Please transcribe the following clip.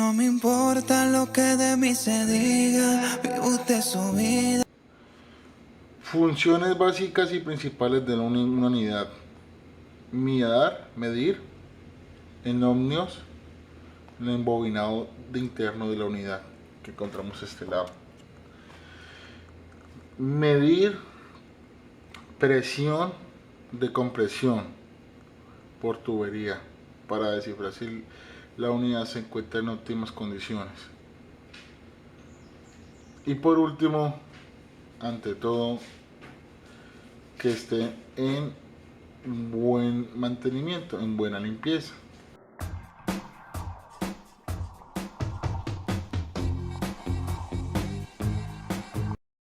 no me importa lo que de mí se diga, vive usted su vida. Funciones básicas y principales de una unidad. Mirar, medir. En ohmios, el embobinado de interno de la unidad que encontramos a este lado. Medir presión de compresión por tubería para descifrar si la unidad se encuentra en óptimas condiciones. Y por último, ante todo, que esté en buen mantenimiento, en buena limpieza.